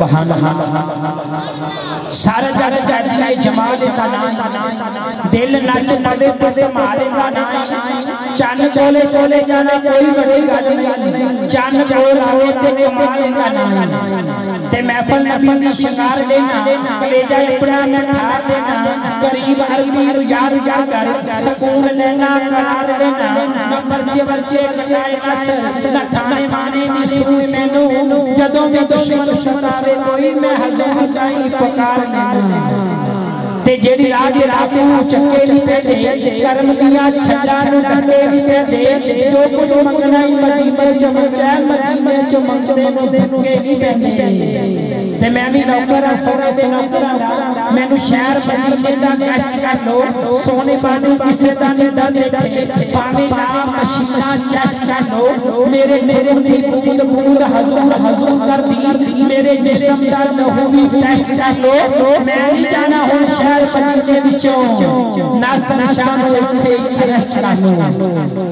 سبحان سارا جگ کہتی ہے جمال دا نائیں دل نچ پڑے تے مارے دا نائیں چان چولے چولے جانا کوئی بڑی گل نہیں چان کول آوے تے کمال دا نائیں تے محفل نبی دی شکار لینا کلیجہ اپنا میں ٹھار لینا قریب عربی رو یار یار کر سکون لینا قرار لینا نہ پرچے ورچے کچائے نصر نہ تھانے مانے نی سوئی میں نو جدوں میں دشمن ستاوے کوئی میں حضور دائی پکار لینا تے جیڑی راڈی راپو چکے نہیں پہ دے کرم دیا چھجا نو ڈکے نہیں پہ دے جو کچھ منگنائی مدینہ جو منگنائی مدینہ جو منگتے نو دھکے نہیں پہ دے تے میں بھی نوکرہ سونے دے نوکرہ دا میں نو شہر مدینہ دا کشت کشت دو سونے بانو کسے دانے دا دیکھے پانے نام مشینہ چشت کشت دو میرے دی بود بود حضور حضور کر دی میرے جسم دا نہوی ٹیسٹ کشت دو میں نہیں جانا ہوں شہر مدینے بچوں ناصر شان ہوتے رشت کاشتو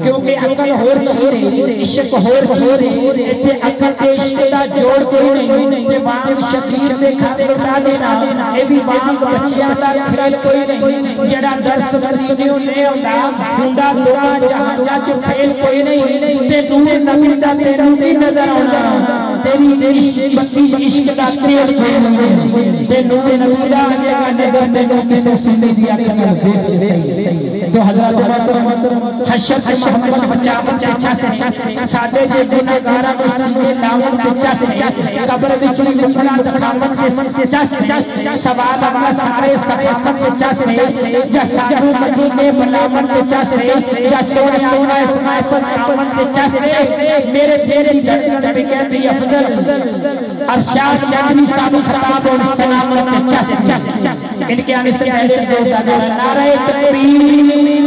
کیونکہ عقل ہور چیرے عشق ہور چیرے ایتھے عقل تے عشق دا جوڑ کوئی نہیں تے وانگ شکیر دے کھاتے اٹھا دینا اے بھی وانگ بچیاں دا کھیل کوئی نہیں جڑا درس مدینیوں لے ہوندہ ہوندا دعا جہاں جا جو فیل کوئی نہیں تے نور نبی دا تیروں دی نظر ہونا تیری بطی عشق دا تیل کوئی نہیں تے نور نبی دا آگے نظر دے کسے سنی دیا کنر دیکھ لے صحیح تو حضرات محترم حشر محمد بچاون کے چاسے سادے جے گناہگارہ کو سینے لاون کے چاسے قبر بچنی مچھلا دکھاون کے چاسے سواب اپنا سارے سخامت کے چاسے جا سادو مدینے بلاون کے چاسے جا سونے سونا اسماء سجاون کے چاسے میرے تیری دھڑکن پہ کہتی افضل ارشاد جانی سابو خطاب اور سلامت کے چاسے ان کے آنے سے پہلے دو زیادہ نعرہ تکبیر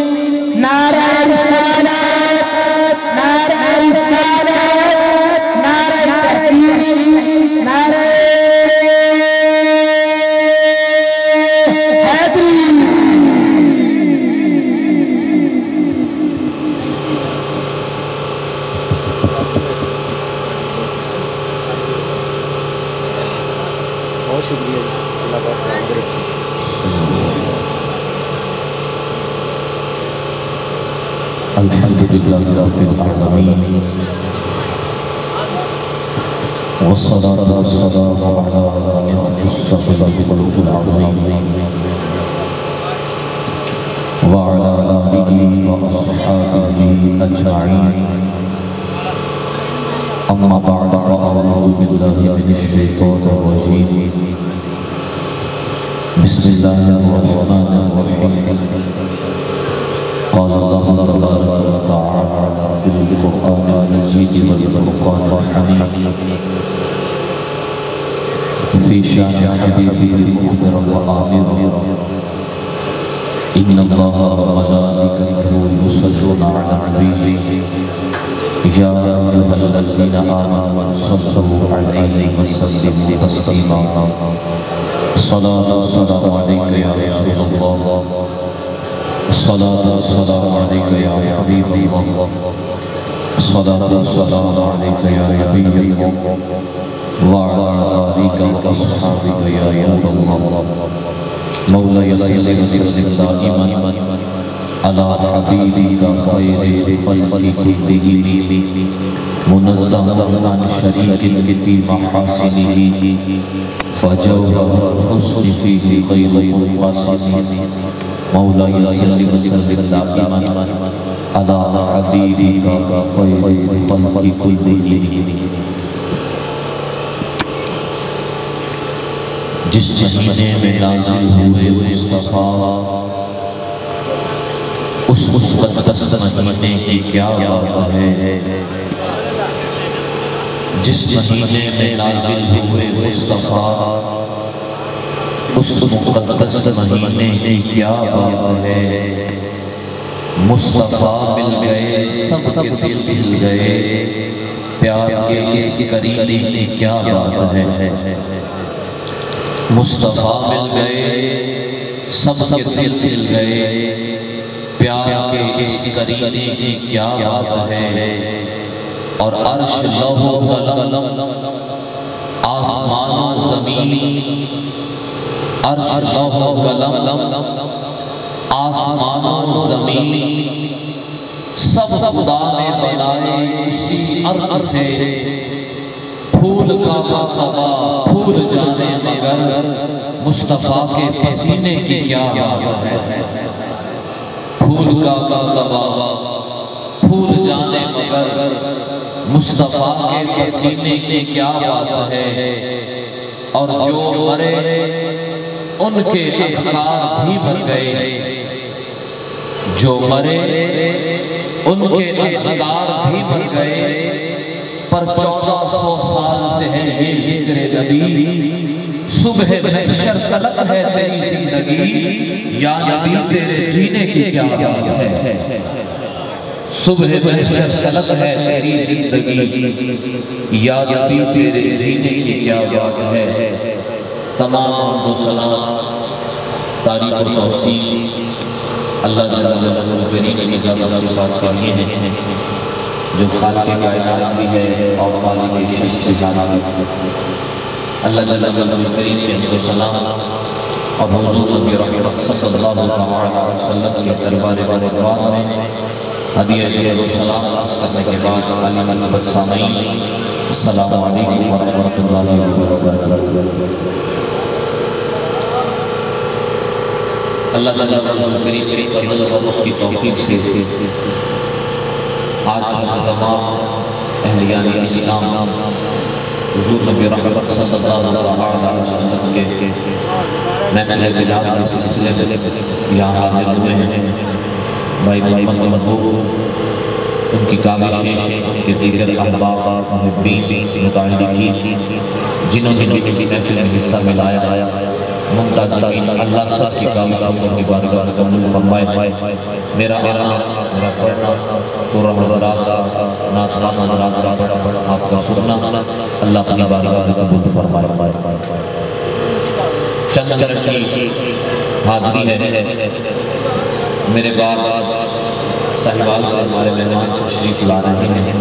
نعرہ رسالت نعرہ رسالت نعرہ تکبیر نعرہ حیدری بہت شکریہ اللہ کا سلام کرے الحمدللہ رب العالمین والصلاة والسلام على من الصفوة الخلق العظيم وعلى آله وأصحابه أجمعين أما بعد فأعوذ بالله من الشيطان الرجيم بسم الله الرحمن الرحيم قال الله تبارك وتعالى في القرآن المجيد والفرقان الحميد في شان حبيبه المخبر وآمر إن الله وملائكته يصلون على النبي يا أيها الذين آمنوا صلوا عليه وسلموا تسليما الصلاة والسلام عليك يا رسول الله الصلاة والسلام عليك يا حبيب الله الصلاة والسلام عليك يا نبي الله وعلى آلك وأصحابك يا نور الله مولاي صل وسلم دائما على حبيبك خير الخلق كلهم منزها عن شريك في محاسنه فجوهر الحسن فيه خير منقسم مولاي صل وسلم دائما على حبيبك خير الخلق كلهم جس مہینے میں نازل ہوئے مصطفیٰ اس مقدس مہینے کی کیا بات ہے جس مہینے میں نازل ہوئے مصطفیٰ اس مقدس مہینے کی کیا بات ہے مصطفیٰ مل گئے سب کے دل مل گئے پیار کے اس قرینے کی کیا بات ہے مصطفیٰ مل گئے سب کے دل مل گئے پیار کے اس قرینے کی کیا بات ہے اور عرش لوح و قلم آسمان و زمین، عرش لوح و قلم، آسمان و زمین، سب خدا نے بنائے اسی عرض سے۔ پھول کا مرتبہ پھول جانے مگر مصطفیٰ کے پسینے کی کیا بات ہے۔ پھول کا مرتبہ پھول جانے مگر مصطفیٰ کے پسینے کی کیا بات ہے۔ اور جو مرے ان کے اذکار بھی مر گئے، جو مرے ان کے اذکار بھی مر گئے، پر 1400 سال سے ہے یہ ذکر نبی۔ صبح محشر طلب ہے تیری زندگی، یا نبی تیرے جینے کی کیا بات ہے۔ صبح محشر طلب ہے تیری زندگی، یا نبی تیرے جینے کی کیا بات ہے۔ تمام حمد و ثنا تعریف و توصیف اللہ جل جلالہ کریم کی ذات و صفات کے لیے ہیں، جو خالق کائنات بھی ہے اور مالک شخص جانا بھی ہے۔ اللہ جل جلالہ کریم کے حمد و ثنا اور حضور نبی رحمت صلی اللہ علیہ وسلم کے دربار بارگاہ میں ہدیہ درود و سلام عرض کرنے کے بعد علی منبر سامعین، السلام علیکم ورحمۃ اللہ وبرکاتہ۔ اللہ جل جلالہ کریم کی فضل و اس کی توفیق سے آج تمام اہلیان اسلام حضور نبی رحمت صلی اللہ علیہ وسلم کے محفل بلاد کے سلسلے میں یہاں حاضر ہوئے ہیں۔ بھائی محمد محبوب، ان کی کاوشیں، ان کے دیگر احباب، محبین، متعلقین جنہوں نے بھی کسی محفل میں حصہ ملایا، منتظرین، اللہ سب کی کاوشوں کی بارگاہ قبول فرمائے۔ میرا آنا، میرا پڑھنا، پورا حضرات کا، ناتخوان حضرات کا آپ کا سننا، اللہ اپنی بارگاہ قبول فرمائے۔ چند کی حاضری ہے، میرے بعد صاحبان سے ہمارے مہمان تشریف لا رہے ہیں،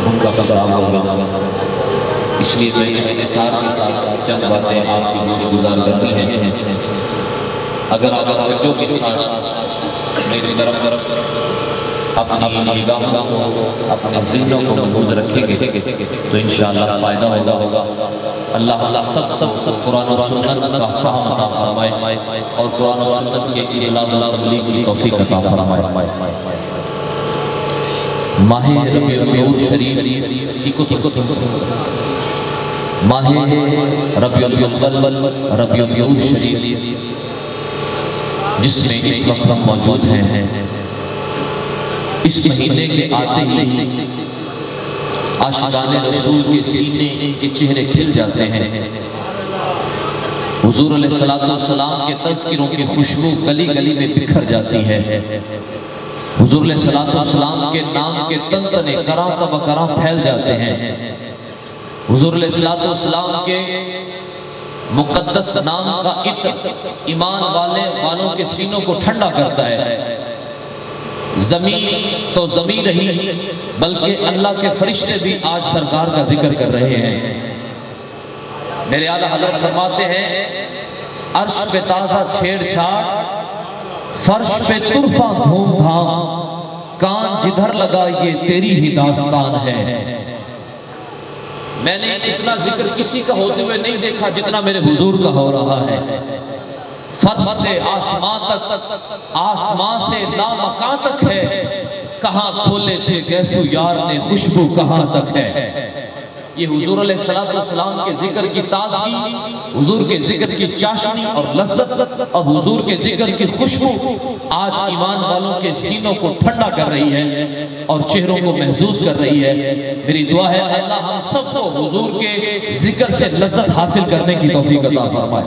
ان کا خطاب ہوگا، اس لیے میں اختصار کے ساتھ چند باتیں آپ کی گوش گزار کرنی ہیں۔ اگر آپ توجہ کے ساتھ میری طرف اپنی نگاہوں کو، اپنے ذہنوں کو محفوظ رکھیں گے تو انشاءاللہ فائدہ ہوگا۔ اللہ سب قرآن و سنت کا فہم عطا فرمائے اور قرآن و سنت کے ابلاغ و تبلیغ کی توفیق عطا فرمائے۔ ماہ ربیع الاول شریف ماہ ربیع الاول ربیع الاول شریف جس میں اس وقت ہم موجود ہیں، اس مہینے کے آتے ہی عاشقان رسول کے سینے کے چہرے کھل جاتے ہیں۔ حضور علیہ السلام کے تذکروں کی خوشبو گلی گلی میں بکھر جاتی ہے۔ حضور علیہ السلام کے نام کے تنتنے کراں تب کراں پھیل جاتے ہیں۔ حضور علیہ السلام کے مقدس نام کا عطر ایمان والوں کے سینوں کو ٹھنڈا کرتا ہے۔ زمین تو زمین رہی، بلکہ اللہ کے فرشتے بھی آج سرکار کا ذکر کر رہے ہیں۔ میرے اعلیٰ حضرت فرماتے ہیں، عرش پہ تازہ چھیڑ چھاڑ، فرش پہ طرفہ دھوم دھام، کان جدھر لگا یہ تیری ہی داستان ہے۔ میں نے اتنا ذکر کسی کا ہوتے ہوئے نہیں دیکھا جتنا میرے حضور کا ہو رہا ہے۔ فرش سے آسمان تک، آسمان سے لامکان تک ہے، کہاں کھولے تھے گیسو یار نے خوشبو کہاں تک ہے۔ یہ حضور علیہ السلام کے ذکر کی تازگی، حضور کے ذکر کی چاشنی اور لذت اور حضور کے ذکر کی خوشبو آج ایمان والوں کے سینوں کو ٹھنڈا کر رہی ہے اور چہروں کو محظوظ کر رہی ہے۔ میری دعا ہے اللہ ہم سب کو حضور کے ذکر سے لذت حاصل کرنے کی توفیق عطا فرمائے۔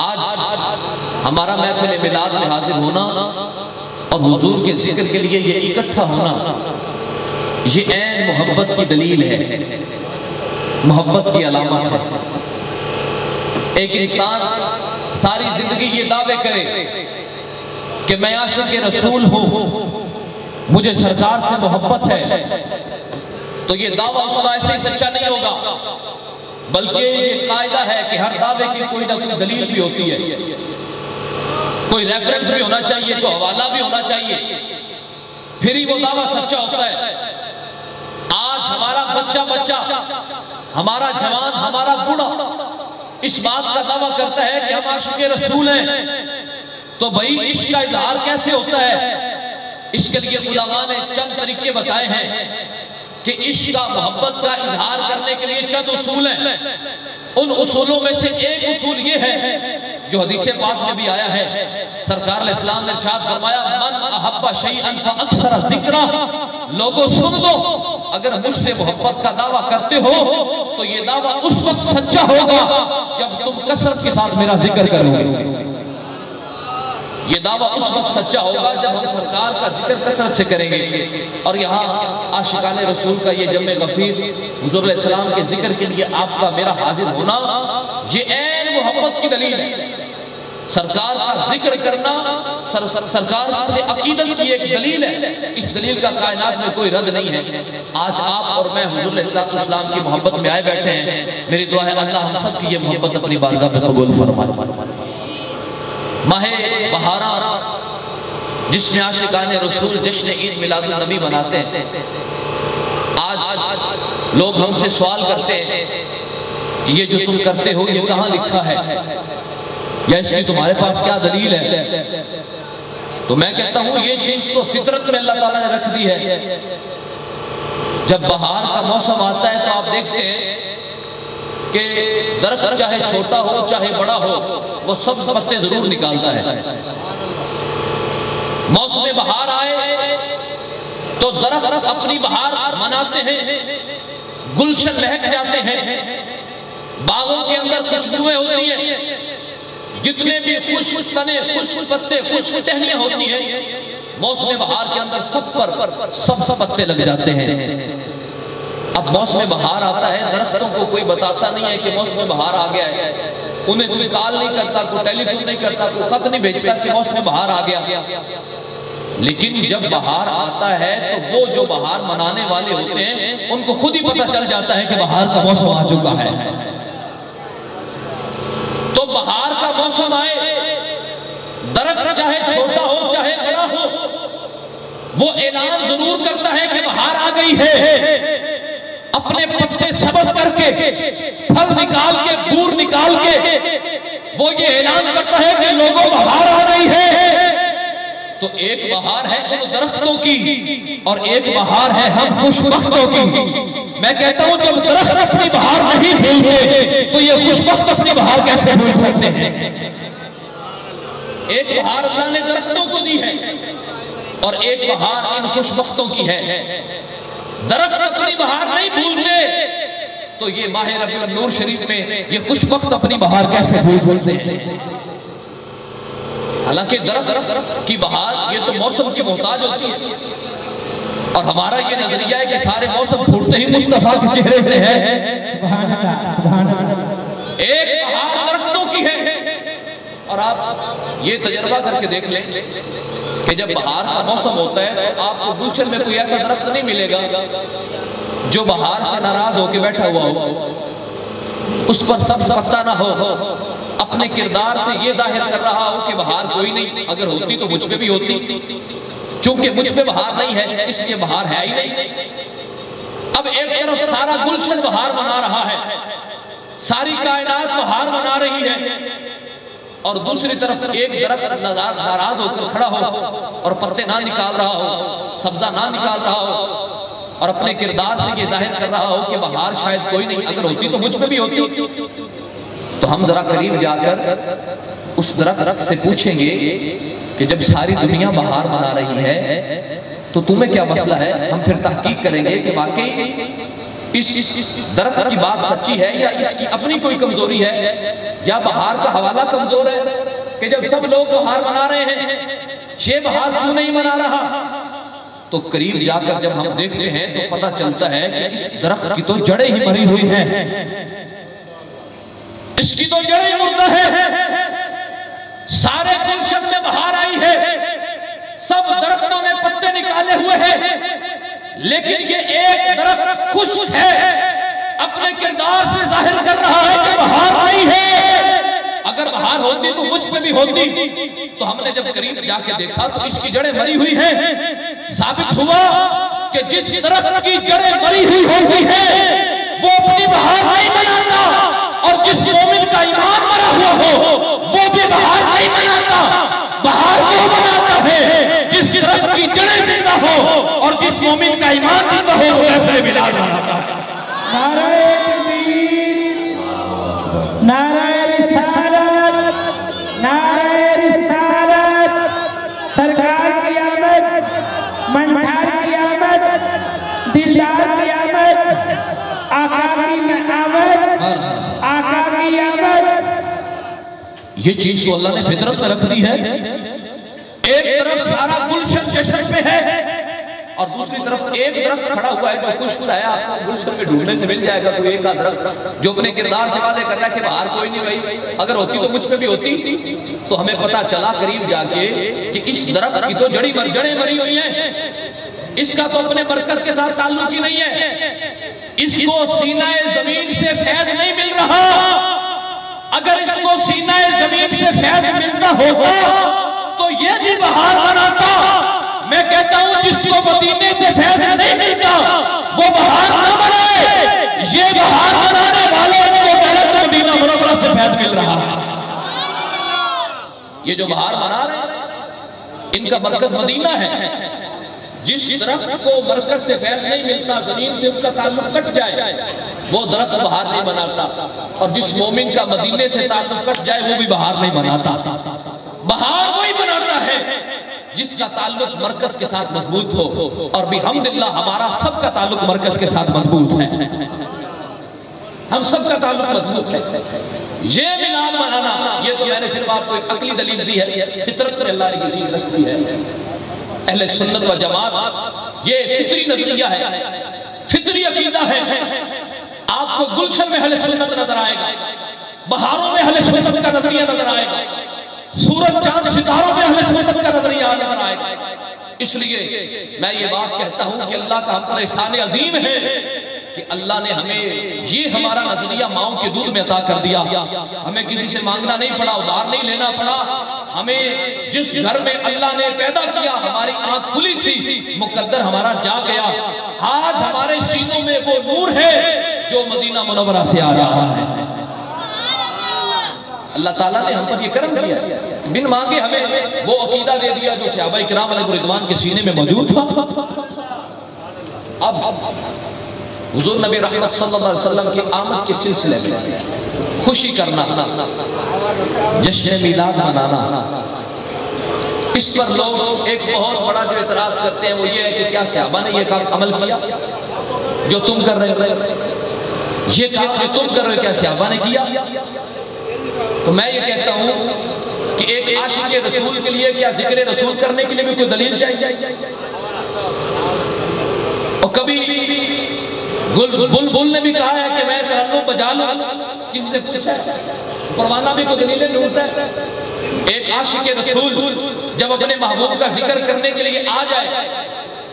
آج ہمارا محفل میلاد میں حاضر ہونا اور حضور کے ذکر کے لیے یہ اکٹھا ہونا، یہ عین محبت کی دلیل ہے، محبت کی علامت ہے۔ ایک انسان ساری زندگی یہ دعوے کرے کہ میں عاشق رسول ہوں، مجھے سرکار سے محبت ہے، تو یہ دعویٰ اس کا ایسے ہی سچا نہیں ہوگا، بلکہ یہ قاعدہ ہے کہ ہر دعوے کی کوئی نہ کوئی دلیل بھی ہوتی ہے، کوئی ریفرنس بھی ہونا چاہیے، کوئی حوالہ بھی ہونا چاہیے، پھر ہی وہ دعویٰ سچا ہوتا ہے۔ آج ہمارا بچہ ہمارا جوان، ہمارا بوڑھا اس بات کا دعویٰ کرتا ہے کہ ہم عاشق رسول ہیں، تو بھائی عشق کا اظہار کیسے ہوتا ہے؟ اس کے لیے علماء نے چند طریقے بتائے ہیں کہ عشق کا، محبت کا اظہار کرنے کے لیے چند اصول ہیں۔ ان اصولوں میں سے ایک اصول یہ ہے جو حدیث پاک میں بھی آیا ہے، سرکار علیہ السلام نے ارشاد فرمایا من احب شیئا فاکثر ذکرہ، لوگوں سن دو، اگر مجھ سے محبت کا دعویٰ کرتے ہو تو یہ دعویٰ اس وقت سچا ہوگا جب تم کثرت کے ساتھ میرا ذکر کرو گے۔ یہ دعویٰ اس وقت سچا ہوگا جب ہم سرکار کا ذکر کثرت سے کریں گے۔ اور یہاں عاشقان رسول کا یہ جمع غفیر، حضور علیہ السلام کے ذکر کے لیے آپ کا میرا حاضر ہونا، یہ عین محبت کی دلیل ہے۔ سرکار کا ذکر کرنا سرکار سے عقیدت کی ایک دلیل ہے، اس دلیل کا کائنات میں کوئی رد نہیں ہے۔ آج آپ اور میں حضور علیہ السلام کی محبت میں آئے بیٹھے ہیں، میری دعا ہے اللہ ہم سب کی یہ محبت اپنی بارگاہ میں قبول فرمائے۔ ماہ بہاران جس میں عاشقان رسول جشن عید میلاد النبی مناتے ہیں، آج لوگ ہم سے سوال کرتے ہیں یہ جو تم کرتے ہو یہ کہاں لکھا ہے یا اس کی تمہارے پاس کیا دلیل ہے؟ تو میں کہتا ہوں یہ چیز تو فطرت میں اللہ تعالیٰ نے رکھ دی ہے۔ جب بہار کا موسم آتا ہے تو آپ دیکھتے ہیں کہ درخت چاہے چھوٹا ہو چاہے بڑا ہو وہ سب پتے ضرور نکالتا ہے۔ موسم بہار آئے تو درخت اپنی بہار مناتے ہیں، گلشن مہک جاتے ہیں، باغوں کے اندر خوشبوئیں ہوتی ہیں، جتنے بھی خشک تنے، خشک پتے، خشک ٹہنیاں ہوتی ہیں، موسم بہار کے اندر سب پر سب پتے لگ جاتے ہیں۔ اب موسم بہار آتا ہے، درختوں کو کوئی بتاتا نہیں ہے کہ موسم بہار آ گیا ہے، انہیں کوئی کال نہیں کرتا، کوئی ٹیلی فون نہیں کرتا، کوئی خط نہیں بھیجتا کہ موسم بہار آ گیا۔ لیکن جب بہار آتا ہے تو وہ جو بہار منانے والے ہوتے ہیں ان کو خود ہی پتہ چل جاتا ہے کہ بہار کا موسم آ چکا ہے۔ تو بہار کا موسم آئے، درخت چاہے چھوٹا ہو چاہے بڑا ہو وہ اعلان ضرور کرتا ہے کہ بہار آ گئی ہے، اپنے پتے سبز کر کے، پھل نکال کے، بور نکال کے وہ یہ اعلان کرتا ہے کہ لوگوں بہار آ گئی ہے۔ تو ایک بہار ہے ان درختوں کی اور ایک بہار ہے ہم خوش بختوں کی۔ میں کہتا ہوں جب درخت اپنی بہار نہیں بھولتے تو یہ خوش بخت اپنی بہار کیسے بھول سکتے ہیں؟ ایک بہار اللہ نے درختوں کو دی ہے اور ایک بہار ان خوش بختوں کی ہے۔ درخت اپنی بہار نہیں بھولتے تو یہ ماہ ربیع النور شریف میں یہ خوش بخت اپنی بہار کیسے بھول سکتے ہیں؟ حالانکہ درخت کی بہار یہ تو موسم کی محتاج ہوتی ہے اور ہمارا یہ نظریہ ہے کہ سارے موسم پھوٹتے ہی مصطفیٰ کے چہرے سے ہے۔ سبحان اللہ۔ ایک بہار درختوں کی ہے اور آپ یہ تجربہ کر کے دیکھ لیں کہ جب بہار کا موسم ہوتا ہے تو آپ کو گلشن میں کوئی ایسا درخت نہیں ملے گا جو بہار سے ناراض ہو کے بیٹھا ہوا ہو، اس پر سبز پتا نہ ہو، اپنے کردار سے یہ ظاہر کر رہا ہو کہ بہار کوئی نہیں، اگر ہوتی تو مجھ پہ بھی ہوتی، چونکہ مجھ پہ بہار نہیں ہے اس لیے بہار ہے ہی نہیں۔ اب ایک طرف سارا گلشن بہار منا رہا ہے، ساری کائنات بہار منا رہی ہے، اور دوسری طرف ایک درخت ناراض ہو کر کھڑا ہو اور پتے نہ نکال رہا ہو، سبزہ نہ نکال رہا ہو اور اپنے کردار سے یہ ظاہر کر رہا ہو کہ بہار شاید کوئی نہیں، اگر ہوتی تو مجھ پہ بھی ہوتی۔ تو ہم ذرا قریب جا کر اس درخت سے پوچھیں گے کہ جب ساری دنیا بہار منا رہی ہے تو تمہیں کیا مسئلہ ہے؟ ہم پھر تحقیق کریں گے کہ واقعی اس درخت کی بات سچی ہے یا اس کی اپنی کوئی کمزوری ہے، یا بہار کا حوالہ کمزور ہے کہ جب سب لوگ بہار منا رہے ہیں یہ بہار کیوں نہیں منا رہا؟ تو قریب جا کر جب ہم دیکھتے ہیں تو پتہ چلتا ہے کہ اس درخت کی تو جڑیں ہی مری ہوئی ہیں، اس کی تو جڑیں مردہ ہے۔ سارے گلشن میں بہار آئی ہے، سب درختوں نے پتے نکالے ہوئے ہیں، لیکن یہ ایک درخت خشک ہے، اپنے کردار سے ظاہر کر رہا ہے کہ بہار نہیں ہے۔ اگر بہار ہوتی تو مجھ پہ بھی ہوتی۔ تو ہم نے جب قریب جا کے دیکھا تو اس کی جڑیں مری ہوئی ہیں۔ ثابت ہوا کہ جس درخت کی جڑیں مری ہوئی ہوتی ہیں وہ اپنی بہار نہیں بناتا، اور جس مومن کا ایمان مرا ہوا ہو وہ بھی بہار نہیں بناتا۔ بہار وہ بناتا ہے جس درخت کی جڑیں زندہ ہو، اور جس مومن کا ایمان زندہ ہو وہ محفل میلاد بناتا ہے۔ نعرہ تکبیر، نعرہ رسالت، نعرہ رسالت، سرکار کی آمد، منٹھار کی آمد، دلدار کی آمد، آقا کی آمد، آقا کی آمد۔ یہ چیز تو اللہ نے فطرت میں رکھ دی ہے۔ ایک طرف سارا گلشن جشن میں ہے، اور دوسری طرف ایک درخت کھڑا ہوا ہے جو خشک ہے، آپ کو گلشن میں ڈھونڈنے سے مل جائے گا کوئی ایک درخت جو اپنے کردار سے واضح کر رہا ہے کہ باہر کوئی نہیں بھائی، اگر ہوتی تو مجھ پہ بھی ہوتی۔ تو ہمیں پتا چلا قریب جا کے کہ اس درخت کی تو جڑیں مری ہوئی ہیں، اس کا تو اپنے مرکز کے ساتھ تعلق ہی نہیں ہے، اس کو سینہ زمین سے فیض نہیں مل رہا۔ اگر اس کو سینہ زمین سے فیض ملتا ہوگا تو یہ بھی بہار بناتا۔ میں کہتا ہوں جس کو مدینے سے فیض نہیں ملتا وہ بہار نہ بنائے، یہ بہار بنانے والوں کو پہلے تو مدینہ منورہ سے فیض مل رہا ہے۔ یہ جو بہار بنا رہے ہیں ان کا مرکز مدینہ ہے۔ جس درخت کو مرکز سے فیض نہیں ملتا، زمین سے اس کا تعلق کٹ جائے، وہ درخت بہار نہیں بناتا، اور جس مومن کا مدینے سے تعلق کٹ جائے وہ بھی بہار نہیں بناتا۔ بہار وہی بناتا ہے جس کا تعلق مرکز کے ساتھ مضبوط ہو، اور بحمدللہ ہمارا سب کا تعلق مرکز کے ساتھ مضبوط ہے، ہم سب کا تعلق مضبوط ہے۔ یہ میلاد منانا، یہ تو میں نے صرف آپ کو ایک عقلی دلیل دی ہے، فطرت پر اللہ نے یہ چیز رکھ دی ہے۔ اہل سنت و جماعت یہ فطری نظریہ ہے، فطری عقیدہ ہے۔ آپ کو گلشن میں اہل سنت نظر آئے گا، بہاروں میں اہل سنت کا نظریہ نظر آئے گا، سورج چاند ستاروں میں اہل سنت کا نظریہ نظر آئے گا۔ اس لیے میں یہ بات کہتا ہوں کہ اللہ کا ہم پر احسان عظیم ہے کہ اللہ نے ہمیں یہ ہمارا نظریہ ماؤں کے دودھ میں عطا کر دیا۔ ہمیں کسی سے مانگنا نہیں پڑا، ادھار نہیں لینا پڑا۔ ہمیں جس گھر میں اللہ نے پیدا کیا ہماری آنکھ کھلی تھی، مقدر ہمارا جا گیا۔ آج ہمارے سینوں میں وہ نور ہے جو مدینہ منورہ سے آ رہا ہے۔ اللہ تعالیٰ نے ہم پر یہ کرم کیا، بن مانگے ہمیں وہ عقیدہ دے دیا جو صحابہ کرام علیہ الرضوان کے سینے میں موجود تھا۔ اب حضور نبی رحمت صلی اللہ علیہ وسلم کی آمد کے سلسلے میں خوشی کرنا، جشن میلاد منانا، اس پر لوگ ایک بہت بڑا جو اعتراض کرتے ہیں وہ یہ ہے کہ کیا صحابہ نے یہ کام عمل کیا جو تم کر رہے ہو؟ یہ کام جو تم کر رہے ہو کیا صحابہ نے کیا؟ تو میں یہ کہتا ہوں کہ ایک عاشق رسول کے لیے کیا ذکر رسول کرنے کے لیے بھی کوئی دلیل چاہیے؟ اور کبھی بلبل نے بھی کہا ہے کہ میں ترنم بجا لوں، کسی نے پوچھا ہے، پروانہ بھی کوئی دلیلیں ڈھونڈتا ہے۔ ایک عاشق رسول جب اپنے محبوب کا ذکر کرنے کے لیے آ جائے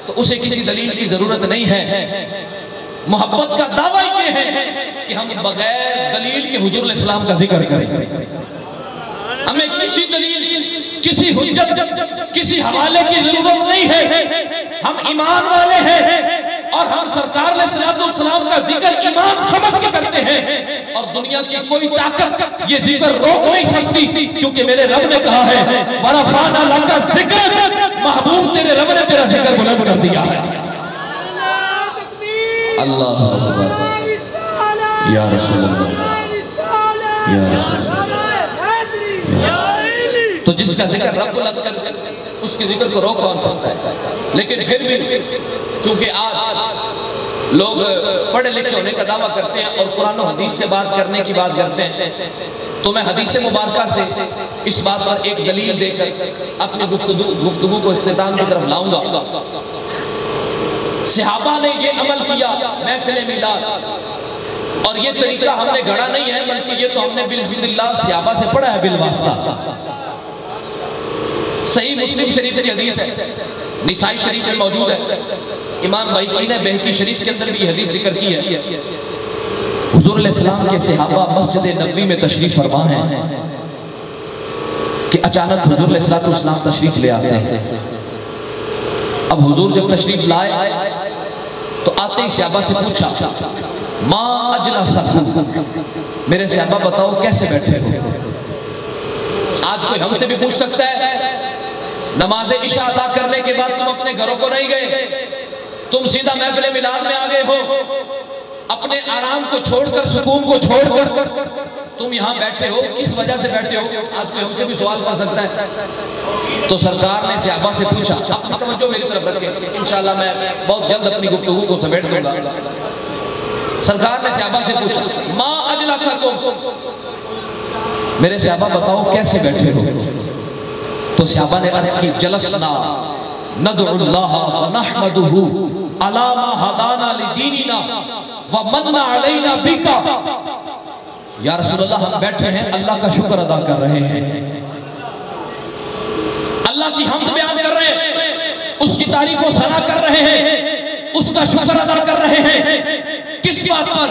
تو اسے کسی دلیل کی ضرورت نہیں ہے۔ محبت کا دعویٰ یہ ہے کہ ہم بغیر دلیل کے حضور علیہ السلام کا ذکر کریں، ہمیں کسی دلیل، کسی حجت، کسی حوالے کی ضرورت نہیں ہے۔ ہم ایمان والے ہیں اور ہم سرکار علیہ السلام کا ذکر ایمان سمجھ کے کرتے ہیں، اور دنیا کی کوئی طاقت یہ ذکر روک نہیں سکتی، کیونکہ میرے رب نے کہا ہے وَرَفَعْنَا لَكَ ذِكْرَكَ، محبوب تیرے رب نے تیرا ذکر بلند کر دیا ہے۔ اللہ اکبر، یا رسول اللہ، یا رسول اللہ۔ تو جس کا ذکر رب بلند کر دے اس کے ذکر کو روک کون سکتا ہے؟ لیکن پھر بھی چونکہ آج لوگ پڑھے لکھے ہونے کا دعویٰ کرتے ہیں اور قرآن و حدیث سے بات کرنے کی بات کرتے ہیں، تو میں حدیث مبارکہ سے اس بات پر ایک دلیل دے کر اپنی گفتگو کو اختتام کی طرف لاؤں گا۔ صحابہ نے یہ عمل کیا محفل میلاد، اور یہ طریقہ ہم نے گھڑا نہیں ہے بلکہ یہ تو ہم نے بسم اللہ صحابہ سے پڑھا ہے بالواسطہ۔ صحیح مسلم شریف کی حدیث ہے، نسائی شریف میں موجود ہے، امام بہقی نے بہقی شریف کے اندر بھی حدیث ذکر کی ہے، حضور علیہ السلام کے صحابہ مسجد نبوی میں تشریف فرما ہیں کہ اچانک حضور علیہ السلام تشریف لے آتے ہیں۔ اب حضور جب تشریف لائے تو آتے ہی صحابہ سے پوچھا ما اجلسکم، میرے صحابہ بتاؤ کیسے بیٹھے ہو؟ آج کوئی ہم سے بھی پوچھ سکتا ہے، نماز عشاء ادا کرنے کے بعد تم اپنے گھروں کو نہیں گئے، تم سیدھا محفل میلاد میں آ گئے ہو، اپنے آرام کو چھوڑ کر، سکون کو چھوڑ کر تم یہاں بیٹھے ہو، کس وجہ سے بیٹھے ہو؟ آج کوئی ہم سے بھی سوال کر سکتا ہے۔ تو سرکار نے صحابہ سے پوچھا، اپنی توجہ میری طرف رکھیں، انشاءاللہ میں بہت جلد اپنی گفتگو کو سمیٹ دوں گا۔ سرکار نے صحابہ سے پوچھا ما اجلسکم، میرے صحابہ بتاؤ کیسے بیٹھے ہو؟ تو صحابہ نے عرض کی جلسنا ندعو اللہ ونحمدہ علی ما ہدانا لدیننا ومن علینا بکا، یا رسول اللہ ہم بیٹھے ہیں اللہ کا شکر ادا کر رہے ہیں، اللہ کی حمد بیان کر رہے ہیں، اس کی تعریف و ثنا کر رہے ہیں، اس کا شکر ادا کر رہے ہیں، کس بات پر؟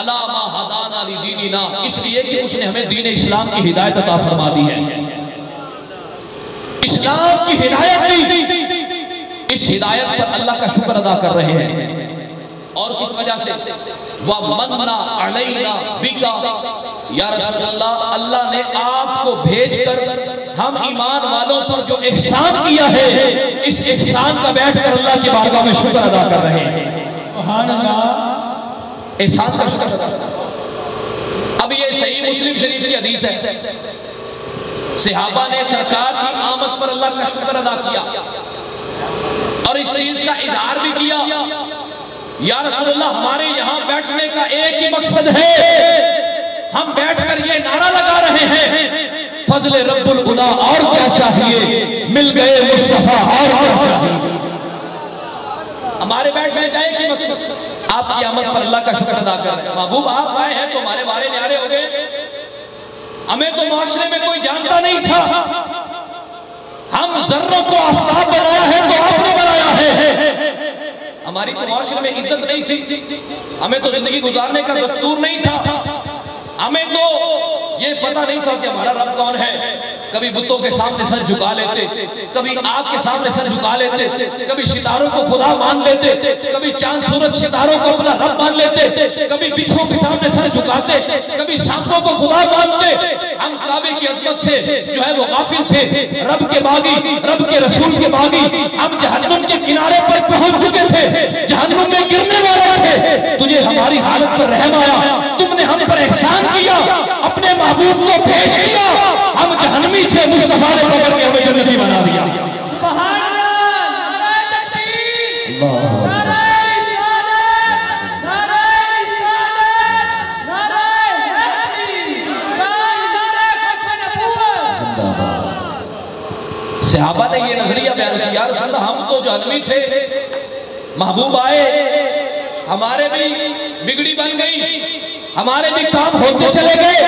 علی ما ہدانا لدیننا، اس لیے کہ اس نے ہمیں دین اسلام کی ہدایت عطا فرما دی ہے، اسلام کی ہدایت دی، اس ہدایت پر اللہ کا شکر ادا کر رہے ہیں۔ اور کس وجہ سے؟ وَمَنَّ عَلَيْنَا بِكَ، یا رسول اللہ اللہ نے آپ کو بھیج کر ہم ایمان والوں پر جو احسان کیا ہے، اس احسان کا بیٹھ کر اللہ کی بارگاہ میں شکر ادا کر رہے ہیں۔ سبحان اللہ، احسان کا شکر ادا کر رہے ہیں۔ اب یہ صحیح مسلم شریف کی حدیث ہے، صحابہ نے سرکار کی آمد پر اللہ کا شکر ادا کیا اور اس چیز کا اظہار بھی کیا، یا رسول اللہ ہمارے یہاں بیٹھنے کا ایک ہی مقصد ہے، ہم بیٹھ کر یہ نعرہ لگا رہے ہیں فضل رب العلا اور کیا چاہیے، مل گئے مصطفیٰ اور چاہیے۔ ہمارے بیٹھنے کا ایک ہی مقصد آپ کی آمد پر اللہ کا شکر ادا کر۔ محبوب آپ آئے ہیں تو ہمارے بارے نیارے ہو گئے، ہمیں تو معاشرے میں کوئی جانتا نہیں تھا، ہم ذروں کو آفتاب بنایا ہے تو آپ نے بنایا ہے، ہماری تو معاشرے میں عزت نہیں تھی، ہمیں تو زندگی گزارنے کا دستور نہیں تھا، ہمیں تو یہ پتہ نہیں تھا کہ ہمارا رب کون ہے۔ کبھی بتوں کے سامنے سر جھکا لیتے، کبھی آگ کے سامنے سر جھکا لیتے، کبھی ستاروں کو خدا مان لیتے، کبھی چاند سورج ستاروں کو اپنا رب مان لیتے، کبھی بچھوں کے سامنے سر جھکاتے، کبھی سانپوں کو خدا مانتے۔ ہم کعبے کی عظمت سے جو ہے وہ غافل تھے، رب کے باغی، رب کے رسول کے باغی، ہم جہنم کے کنارے پر پہنچ چکے تھے، جہنم میں گرنے والے تھے، تجھے ہماری حالت پر رحم آیا، تم نے ہم پر احسان کیا، اپنے محبوب کو بھیج دیا، ہم جہنمی تھے، مصطفیٰ نے پکڑ کے ہمیں جنتی بنا دیا۔ سبحان اللہ، نعرہ تکبیر، نعرہ رسالت، نعرہ رسالت، نعرہ حیدری، نعرہ ختم نبوت۔ صحابہ نے یہ نظریہ بیان کیا، یا رسول اللہ ہم تو جہنمی تھے، محبوب آئے، ہمارے بھی بگڑی بن گئی، ہمارے بھی کام ہوتے چلے گئے،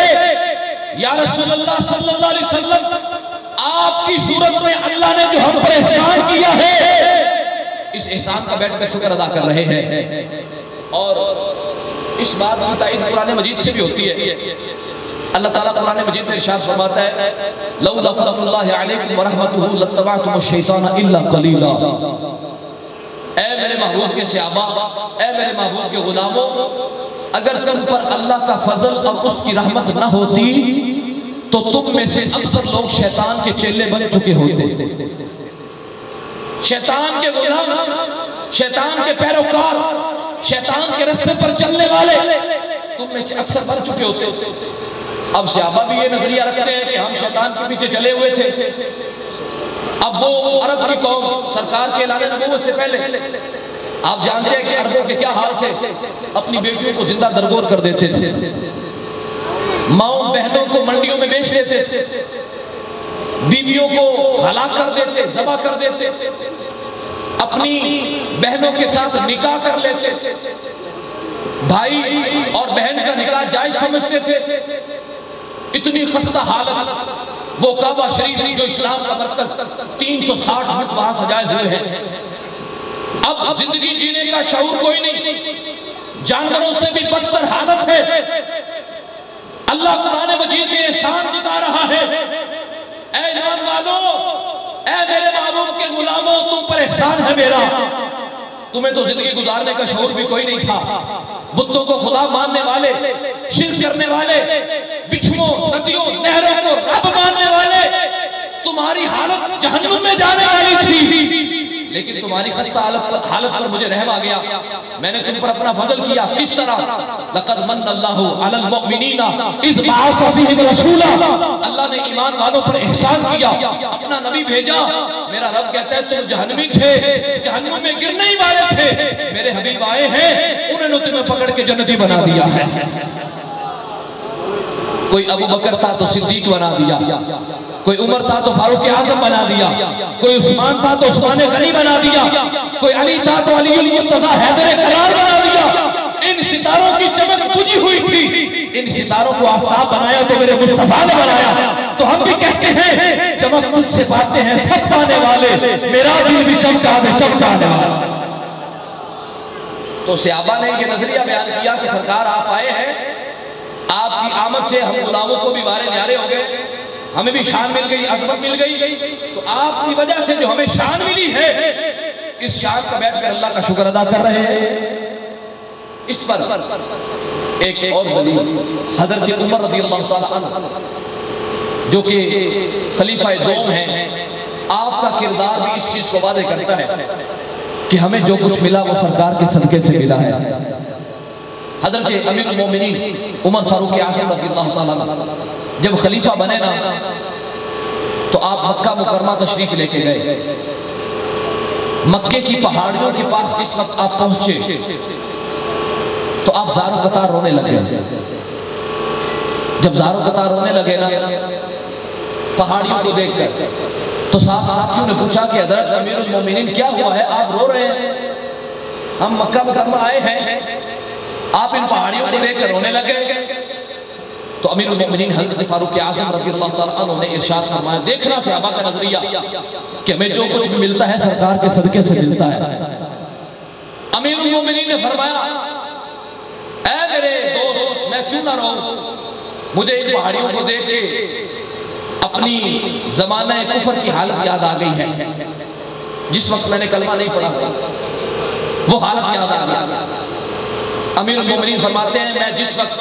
یا رسول اللہ صلی اللہ علیہ وسلم آپ کی صورت میں اللہ نے جو ہم پر احسان کیا ہے، اس احسان کا بیٹھ کر شکر ادا کر رہے ہیں۔ اور اس بات کی تائید قرآن مجید سے بھی ہوتی ہے، اللہ تعالیٰ قرآن مجید میں ارشاد فرماتا ہے لولا فضل اللہ علیکم ورحمتہ لاتبعتم الشیطان الا قلیلا، اے میرے محبوب کے صحابہ، اے میرے محبوب کے غلاموں، اگر تم پر اللہ کا فضل اور اس کی رحمت نہ ہوتی تو تم میں سے اکثر لوگ شیطان کے چیلے بن چکے ہوتے، شیطان کے غلام، شیطان کے پیروکار، شیطان کے رستے پر چلنے والے تم میں سے اکثر بن چکے ہوتے۔ اب صحابہ بھی یہ نظریہ رکھتے ہیں کہ ہم شیطان کے پیچھے چلے ہوئے تھے۔ اب وہ عرب کی قوم سرکار کے اعلان نبوت سے پہلے آپ جانتے ہیں کہ عربوں کے کیا حال تھے، اپنی بیٹیوں کو زندہ درگور کر دیتے تھے، ماؤں بہنوں کو منڈیوں میں بیچ دیتے تھے، بیویوں کو ہلاک کر دیتے، ذبح کر دیتے، اپنی بہنوں کے ساتھ نکاح کر لیتے، بھائی اور بہن کا نکاح جائز سمجھتے تھے۔ اتنی خستہ حالت وہ کعبہ شریف جو اسلام کا مرکز 360 فٹ وہاں سجائے ہوئے ہیں. اب زندگی جینے کا شعور کوئی نہیں، جانوروں سے بھی بدتر حالت ہے. اللہ قرآن مجید میں احسان جتا رہا ہے، اے ایمان والو، اے میرے محبوب کے غلاموں، تم پر احسان ہے میرا. تمہیں تو زندگی گزارنے کا شعور بھی کوئی نہیں تھا. بتوں کو خدا ماننے والے، شرک کرنے والے، بچھووں، ندیوں، نہروں کو رب ماننے والے، تمہاری حالت جہنم میں جانے والی تھی. لیکن تمہاری خستہ حالت پر مجھے رحم آ گیا، میں نے تم پر اپنا فضل کیا. کس طرح؟ لقد من اللہ علی المؤمنین اذ بعث فیہم رسولا. اللہ نے ایمان والوں پر احسان کیا، اپنا نبی بھیجا. میرا رب کہتا ہے تم جہنمی تھے، جہنم میں گرنے ہی والے تھے، میرے حبیب آئے ہیں، انہوں نے تمہیں پکڑ کے جنتی بنا دیا ہے. کوئی ابو بکر تھا تو صدیق بنا دیا، کوئی عمر تھا تو فاروق اعظم بنا دیا، کوئی عثمان تھا تو عثمان غنی بنا دیا، کوئی علی تھا تو علی المرتضیٰ حیدر کرار بنا دیا. ان ستاروں کی چمک بجھی ہوئی تھی، ان ستاروں کو آفتاب بنایا تو میرے مصطفیٰ نے بنایا. تو ہم بھی کہتے ہیں چمک مجھ سے پاتے ہیں سب پانے والے، میرا دل بھی چمکا دے چمکانے والا. تو صحابہ نے یہ نظریہ بیان کیا کہ سرکار آپ آئے ہیں، آپ کی آمد سے ہم غلاموں کو بھی وارے نیارے ہو گئے، ہمیں بھی شان مل گئی، عظمت مل گئی. تو آپ کی وجہ سے جو ہمیں شان ملی ہے، اس شان کا بیٹھ کر اللہ کا شکر ادا کر رہے ہیں. اس پر ایک اور دلیل حضرت عمر رضی اللہ تعالیٰ عنہ جو کہ خلیفہ دوم ہیں، آپ کا کردار بھی اس چیز کو واضح کرتا ہے کہ ہمیں جو کچھ ملا وہ سرکار کے صدقے سے ملا ہے. حضرت امیر المومنین عمر فاروق اعظم رضی اللہ تعالیٰ عنہ جب خلیفہ بنے نا تو آپ مکہ مکرمہ تشریف لے کے گئے. مکے کی پہاڑیوں کے پاس جس وقت آپ پہنچے تو آپ زارو قطار رونے لگے. جب زارو قطار رونے لگے نا پہاڑیوں کو دیکھ کر تو ساتھیوں نے پوچھا کہ حضرت امیر المومنین کیا ہوا ہے، آپ رو رہے ہیں؟ ہم مکہ مکرمہ آئے ہیں، آپ ان پہاڑیوں کو دیکھ کر رونے لگے. تو امیر المومنین حضرت فاروق اعظم رضی اللہ تعالیٰ عنہ نے ارشاد فرمایا، دیکھنا صحابہ کا نظریہ کہ ہمیں جو کچھ بھی ملتا ہے سرکار کے صدقے سے ملتا ہے. امیر المومنین نے فرمایا، اے میرے دوست، میں کیوں نہ رہوں، مجھے ان پہاڑیوں کو دیکھ کے اپنی زمانہ کفر کی حالت یاد آ گئی ہے. جس وقت میں نے کلمہ نہیں پڑھا وہ حالت یاد آ گئی. امیر المومنین فرماتے ہیں میں جس وقت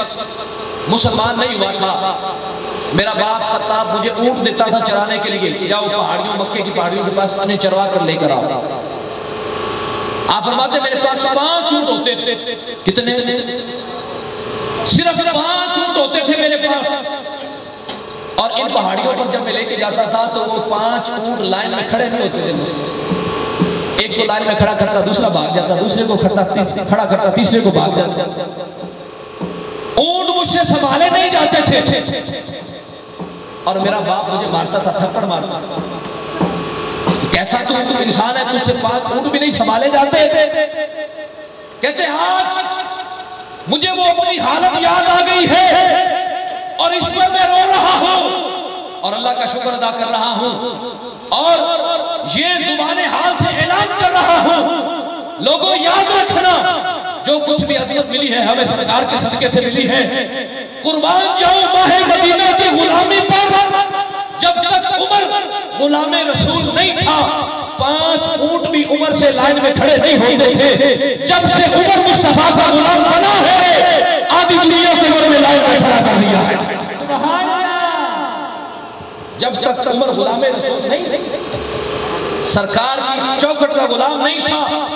مسلمان نہیں ہوا تھا، میرا باپ خطاب مجھے اونٹ دیتا تھا چرانے کے لیے، جاؤ پہاڑیوں مکے کی پہاڑیوں کے پاس انہیں چروا کر لے کر آؤ. آپ فرماتے ہیں میرے پاس 5 اونٹ ہوتے تھے. کتنے؟ صرف 5 اونٹ ہوتے تھے میرے پاس. اور ان پہاڑیوں پر جب میں لے کے جاتا تھا تو وہ 5 اونٹ لائن میں کھڑے نہیں ہوتے تھے مجھ سے. ایک کو لائن میں کھڑا کرتا، دوسرا بھاگ جاتا، دوسرے کو کھڑا کرتا، تیسرے کو بھاگ جاتا. اونٹ مجھ سے سنبھالے نہیں جاتے تھے اور میرا باپ مجھے مارتا تھا، تھپڑ مارتا تھا. کیسا تو انسان ہے، تجھ سے 5 اونٹ بھی نہیں سنبھالے جاتے. کہتے ہیں آج مجھے وہ اپنی حالت یاد آ گئی ہے اور اس پر میں رو رہا ہوں اور اللہ کا شکر ادا کر رہا ہوں اور یہ زبان حال سے اعلان کر رہا ہوں، لوگوں یاد رکھنا جو کچھ بھی عظمت ملی ہے ہمیں سرکار کے صدقے سے ملی ہے. قربان جاؤ ماہ مدینہ کی غلامی پر. جب تک عمر غلام رسول نہیں تھا 5 اونٹ بھی عمر سے لائن میں کھڑے نہیں ہوتے تھے. جب سے عمر مصطفیٰ کا غلام بنا ہے آدھی دنیا کے عمر میں لائن میں کھڑا کر دیا ہے. جب تک عمر غلام رسول نہیں، سرکار کی چوکھٹ کا غلام نہیں تھا،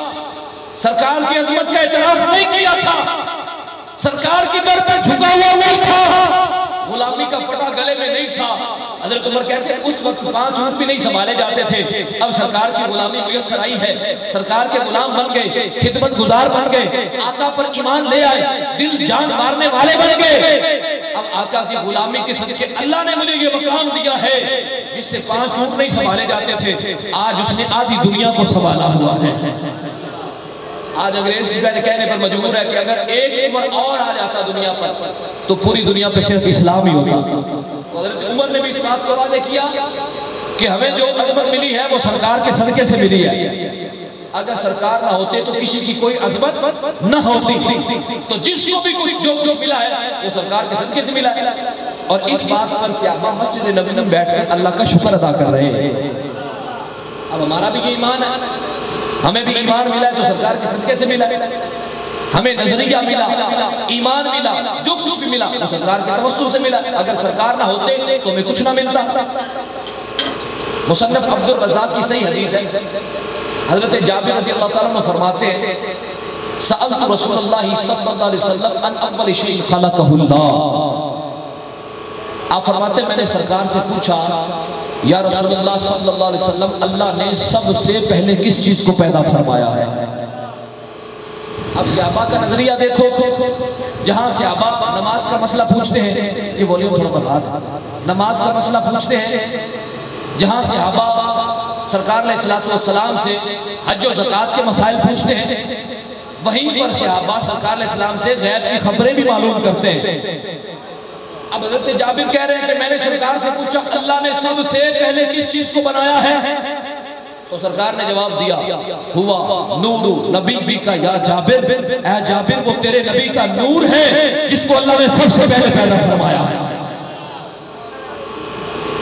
سرکار کی عظمت کا اعتراف نہیں کیا تھا، سرکار کی در پر جھکا ہوا نہیں تھا، غلامی کا پٹا گلے میں نہیں تھا. حضرت عمر کہتے ہیں اس وقت 5 اونٹ بھی نہیں سنبھالے جاتے تھے. اب سرکار کی غلامی میسر آئی ہے، سرکار کے غلام بن گئے، خدمت گزار بن گئے، آقا پر ایمان لے آئے، دل جان مارنے والے بن گئے. اب آقا کی غلامی کے صدقے اللہ نے مجھے یہ مقام دیا ہے جس سے 5 اونٹ نہیں سنبھالے جاتے تھے، آج اس نے آدھی دنیا کو سنبھالا ہوا ہے. آج انگریز بھی کہنے پر مجبور ہے کہ اگر ایک عمر اور آ جاتا دنیا پر تو پوری دنیا پہ صرف اسلام ہی ہوتا. حضرت عمر نے بھی اس بات کو واضح کیا کہ ہمیں جو عظمت ملی ہے وہ سرکار کے صدقے سے ملی ہے. اگر سرکار نہ ہوتے تو کسی کی کوئی عظمت نہ ہوتی. تو جس کو بھی جو ملا ہے وہ سرکار کے صدقے سے ملا ہے. اور اس بات پر صحابہ مسجد نبوی میں بیٹھ کر اللہ کا شکر ادا کر رہے ہیں. اب ہمارا بھی یہ ایمان ہے, ہمیں بھی ایمان ملا ہے تو سرکار کے صدقے سے ملا. ہمیں نظریہ ملا, ایمان ملا, جو کچھ بھی ملا وہ سرکار کے توسل سے ملا. اگر سرکار نہ ہوتے تو ہمیں کچھ نہ ملتا. مصنف عبد الرزاق کی صحیح حدیث ہے, حضرت جابر رضی اللہ تعالیٰ عنہ فرماتے ہیں سألت رسول اللہ صلی اللہ علیہ وسلم ان اول شیء خلقہ اللہ. آپ فرماتے ہیں میں نے سرکار سے پوچھا یا رسول اللہ صلی اللہ علیہ وسلم اللہ نے سب سے پہلے کس چیز کو پیدا فرمایا ہے؟ اب صحابہ کا نظریہ دیکھو, جہاں صحابہ نماز کا مسئلہ پوچھتے ہیں, یہ بولیے وہ بڑھا نماز کا مسئلہ پوچھتے ہیں, جہاں صحابہ سرکار علیہ السلام سے حج و زکوٰۃ کے مسائل پوچھتے ہیں, وہیں پر صحابہ سرکار علیہ السلام سے غیب کی خبریں بھی معلوم کرتے ہیں. اب حضرت جابر کہہ رہے ہیں کہ میں نے سرکار سے پوچھا اللہ نے سب سے پہلے کس چیز کو بنایا ہے؟ تو سرکار نے جواب دیا ہوا نور نبی کا یا جابر, اے جابر وہ تیرے نبی کا نور ہے جس کو اللہ نے سب سے پہلے پیدا فرمایا ہے.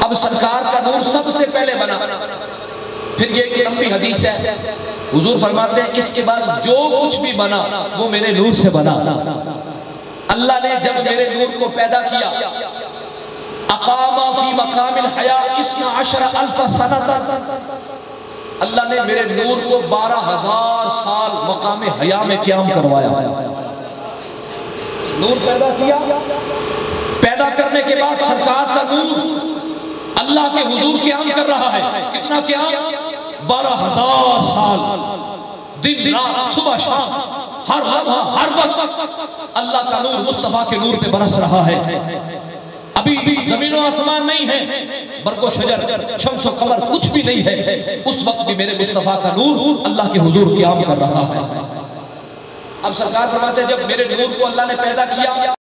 اب سرکار کا نور سب سے پہلے بنا. پھر یہ ایک لمبی حدیث ہے, حضور فرماتے ہیں اس کے بعد جو کچھ بھی بنا وہ میرے نور سے بنا. اللہ نے جب میرے نور کو پیدا کیا اقام فی مقام الحیا 12,000 سنہ, اللہ نے میرے نور کو 12,000 سال مقام حیا میں قیام کروایا. نور پیدا کیا, پیدا کرنے کے بعد سرکار کا نور اللہ کے حضور قیام کر رہا ہے. کتنا قیام؟ 12,000 سال, دن رات صبح شام ہر لمحہ ہر وقت اللہ کا نور مصطفیٰ کے نور پہ برس رہا ہے. ابھی زمین و آسمان نہیں ہے, برق و شجر شمس و قمر کچھ بھی نہیں ہے, اس وقت بھی میرے مصطفیٰ کا نور اللہ کے حضور قیام کر رہا ہے. اب سرکار فرماتے ہیں جب میرے نور کو اللہ نے پیدا کیا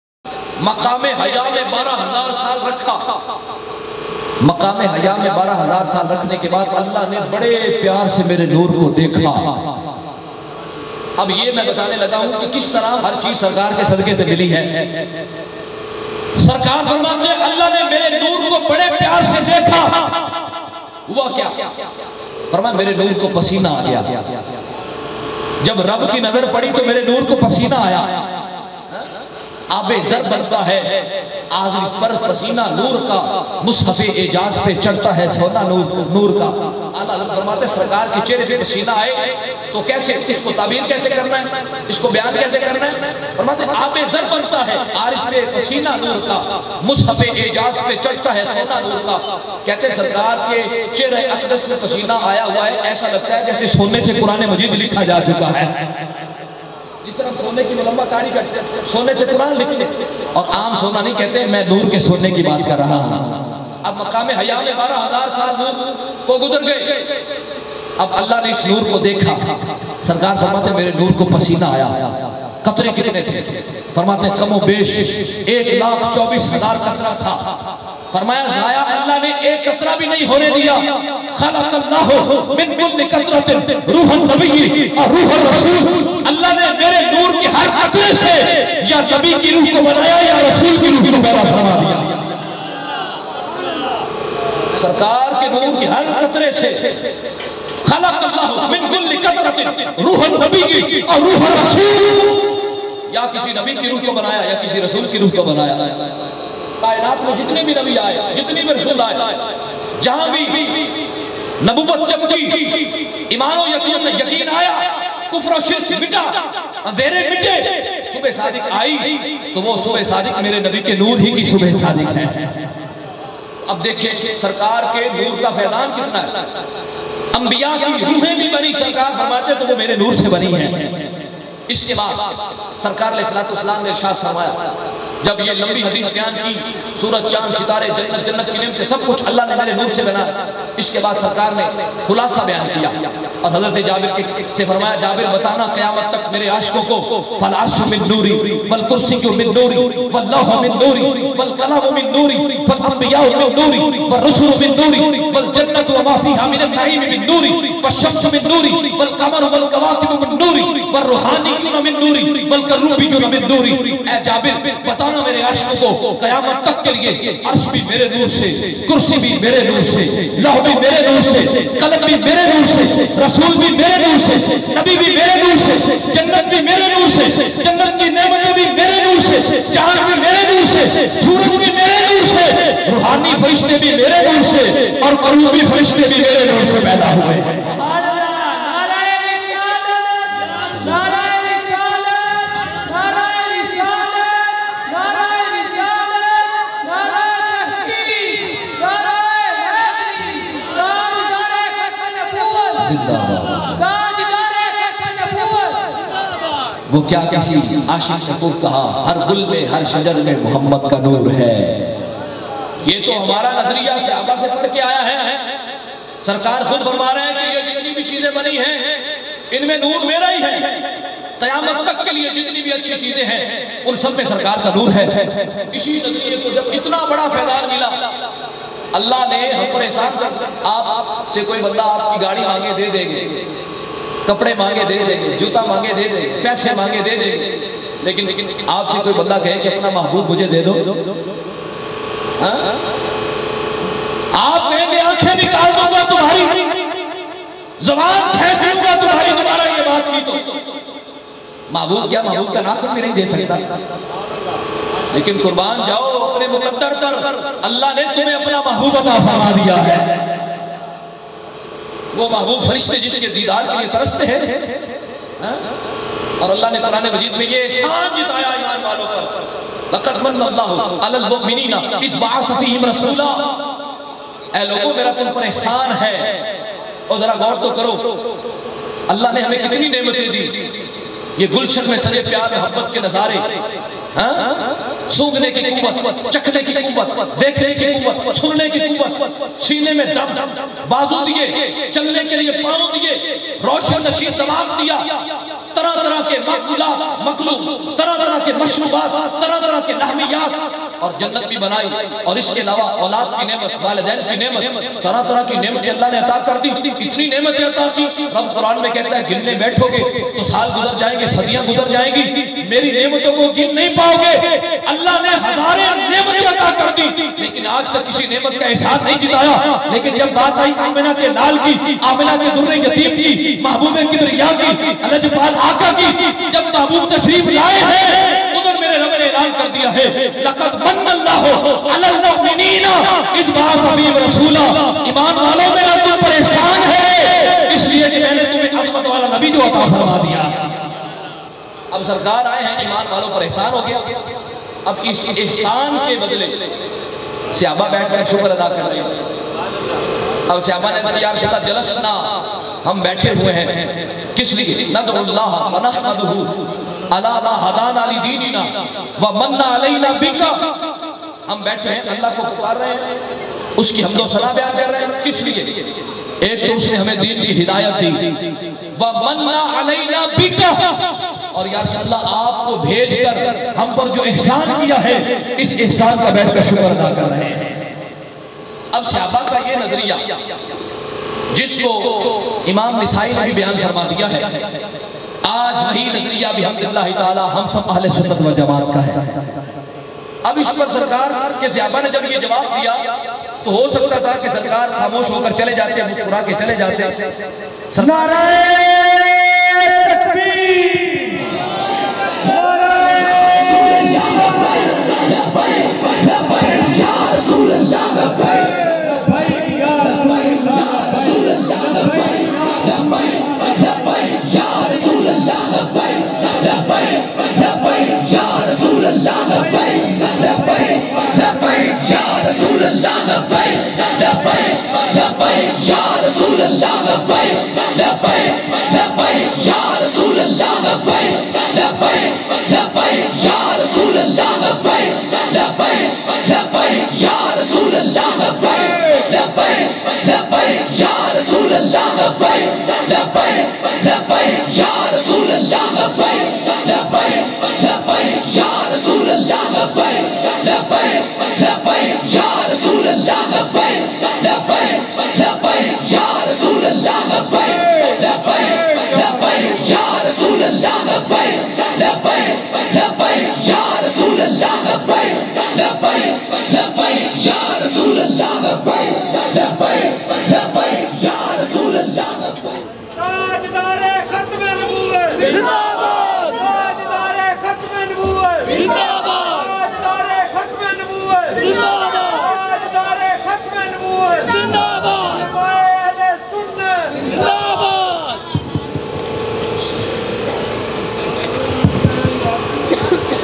مقام حیا میں 12,000 سال رکھا. مقام حیا میں 12,000 سال رکھنے کے بعد اللہ نے بڑے پیار سے میرے نور کو دیکھا. اب یہ میں بتانے لگا ہوں کہ کس طرح ہر چیز سرکار کے صدقے سے ملی ہے. سرکار فرماتے ہیں اللہ نے میرے نور کو بڑے پیار سے دیکھا. ہوا کیا؟ فرمایا میرے نور کو پسینہ آ گیا. جب رب کی نظر پڑی تو میرے نور کو پسینہ آیا. آب زر بنتا ہے آزش پر پسینہ نور کا, مصحف اعجاز پہ چڑھتا ہے سونا نور کا. اعلیٰ حضرت فرماتے ہیں سرکار کے چہرے پہ پسینہ آئے تو کیسے, اس کو تعبیر کیسے کرنا ہے, اس کو بیان کیسے کرنا ہے؟ فرماتے ہیں آب زر بنتا ہے عارف پہ پسینہ نور کا, مصحف اعجاز پہ چڑھتا ہے سونا نور کا. کہتے ہیں سرکار کے چہرے اقدس میں پسینہ آیا ہوا ہے, ایسا لگتا ہے جیسے سونے سے قرآن مجید لکھا جا چکا ہے. جس طرح سونے کی ملمہ کاری کرتے ہیں, سونے سے قرآن لکھتے ہیں, اور عام سونا نہیں کہتے, میں نور کے سونے کی بات کر رہا ہوں. اب مقام حیا میں 12,000 سال نور کو گزر گئے. اب اللہ نے اس نور کو دیکھا. سرکار فرماتے ہیں میرے نور کو پسینہ آیا. قطرے کتنے تھے؟ فرماتے ہیں کم و بیش 1,24,000 قطرہ تھا. فرمایا ضائع اللہ نے ایک قطرہ بھی نہیں ہونے دیا. خلق اللہ من کل قطرۃ روح النبی اور روح الرسول. اللہ نے میرے نور کے ہر قطرے سے یا نبی کی روح کو بنایا یا رسول کی روح کو پیدا فرما دیا. سرکار کے نور کے ہر قطرے سے خلق اللہ من کل قطرۃ روح النبی اور روح الرسول. یا کسی نبی کی روح کو بنایا یا کسی رسول کی روح کو بنایا. کائنات میں جتنے بھی نبی آئے, جتنے بھی رسول آئے, جہاں بھی نبوت چمکی, ایمان و یقین آیا, کفر و شرک مٹا, اندھیرے مٹے, صبح صادق آئی تو وہ صبح صادق میرے نبی کے نور ہی کی صبح صادق ہے. اب دیکھیں سرکار کے نور کا فیضان کتنا ہے. انبیاء کی روحیں بھی بنی, سرکار فرماتے تو وہ میرے نور سے بنی ہیں. اس کے بعد سرکار علیہ السلام نے ارشاد فرمایا, جب یہ لمبی حدیث بیان کی, سورج چاند ستارے جنت کی نعمتیں سب کچھ اللہ نے میرے نور سے بنا. اس کے بعد سرکار نے خلاصہ بیان کیا اور حضرت جابر سے فرمایا جابر بتانا قیامت تک میرے عاشقوں کو فالعرش من نوری والکرسی من نوری واللوح من نوری والقلم من نوری والانبیاء من نوری والرسل من نوری والجنت وما فيها من النعیم من نوری والشمس من نوری والقمر والکواکب من نوری والروحانیون من نوری والکروبیون من نوری۔ اے جابر بتانا میرے عاشقوں کو قیامت تک کے لیے عرش بھی میرے نور سے، کرسی بھی میرے نور سے، لوح بھی میرے نور سے، قلم بھی میرے نور سے، رسول بھی میرے نور سے، نبی بھی میرے نور سے، جنت بھی میرے نور سے، جنت کی نعمتیں بھی میرے نور سے، چاند بھی میرے نور سے، سورج بھی میرے نور سے، روحانی فرشتے بھی میرے نور سے، اور قروبی فرشتے بھی میرے نور سے پیدا ہوئے۔ وہ کیا کسی عاشق نے خوب کہا ہر گل میں ہر شجر میں محمد کا نور ہے۔ یہ تو ہمارا نظریہ صحابہ سے پڑھ کے آیا ہے، سرکار خود فرما رہے ہیں کہ یہ جتنی بھی چیزیں بنی ہیں ان میں نور میرا ہی ہے، قیامت تک کے لیے جتنی بھی اچھی چیزیں ہیں ان سب میں سرکار کا نور ہے۔ اسی نظریے کو جب اتنا بڑا فیضان ملا، اللہ نے ہم پر احسان کر، آپ سے کوئی بندہ آپ کی گاڑی مانگے دے دے گے، کپڑے مانگے دے دیں گے، جوتا مانگے دے دیں گے، پیسے مانگے دے دیں گے، لیکن آپ سے کوئی بندہ کہے کہ اپنا محبوب مجھے دے دو، آپ کہیں گے آنکھیں نکال دوں گا تمہاری، زبان پھینک دوں گا تمہاری، دوبارہ یہ بات کی تو محبوب کیا محبوب کا ناخن بھی نہیں دے سکتا، لیکن قربان جاؤ اپنے مقدر پر، اللہ نے تمہیں اپنا محبوب عطا فرما دیا ہے۔ وہ محبوب فرشتے جس کے دیدار کے لیے ترستے ہیں، اور اللہ نے قرآن مجید میں یہ احسان جتایا ایمان والوں پر، لقد من اللہ علی المؤمنین اذ بعث فیہم رسولا۔ اے لوگوں میرا تم پر احسان ہے، اور ذرا غور تو کرو اللہ نے ہمیں کتنی نعمتیں دی، یہ گلشن میں سجے پیار محبت کے نظارے، سونگنے کی قوت، چکھنے کی قوت، دیکھنے کی قوت، سننے کی قوت، سینے میں دم، بازو دیے، چلنے کے لیے پاؤں دیے، روشن نشین دماغ دیا، طرح طرح کے مأکولات، مخلوق، طرح طرح کے مشروبات، طرح طرح کے لحمیات، اور جنت بھی بنائی، اور اس کے علاوہ اولاد کی نعمت، والدین کی نعمت، طرح طرح کی نعمت اللہ نے عطا کر دی، اتنی نعمتیں عطا کی، رب قرآن میں کہتا ہے گننے بیٹھو گے تو سال گزر جائیں گے، صدیاں گزر جائیں گی، میری نعمتوں کو گن نہیں پاؤ گے۔ اللہ نے ہزاریں نعمتیں عطا کر دی، لیکن آج تک کسی نعمت کا احساس نہیں جتایا، لیکن جب بات آئی آمنہ کے لال کی، آمنہ کے در یتیم کی، محبوب کبریا کی، لجپال آقا کی، جب محبوب تشریف لائے ہیں ادھر میرے رب نے اعلان کر دیا ہے لقد من اللہ علی المؤمنین اذ بعث فیہم رسولا۔ ایمان والوں میرا تم پر احسان ہے، اس لیے کہ میں نے تمہیں عظمت والا نبی جو عطا فرما دیا۔ اب سرکار آئے ہیں ایمان والوں پر احسان ہو گیا، اب اس احسان کے بدلے صحابہ بیٹھ کر شکر ادا کر رہے ہیں۔ اب صحابہ نے کہا یا رسول اللہ جلسنا، ہم بیٹھے ہوئے ہیں کس لیے؟ ندعو اللہ ونحمدہ علی ما ہدانا لدیننا ومن علینا بک، ہم بیٹھے ہیں اللہ کو پکار رہے ہیں، اس کی حمد و ثنا بیان کر رہے ہیں، کس لیے؟ ایک تو اس نے ہمیں دین کی ہدایت دی، ومن علینا بک، اور یا رسول اللہ آپ کو بھیج کر ہم پر جو احسان کیا ہے اس احسان کا بیٹھ کر شکر ادا کر رہے ہیں۔ اب صحابہ کا یہ نظریہ جس کو امام نسائی نے بھی بیان فرما دیا ہے، آج وہی نظریہ بھی الحمدللہ تعالی ہم سب اہل سنت و جماعت کا ہے۔ اب اس پر سرکار کے صحابہ نے جب یہ جواب دیا تو ہو سکتا تھا کہ سرکار خاموش ہو کر چلے جاتے، مسکرا کے چلے جاتے۔ نعرہ تکبیر، لبیک یا رسول اللہ لبیک، لبیک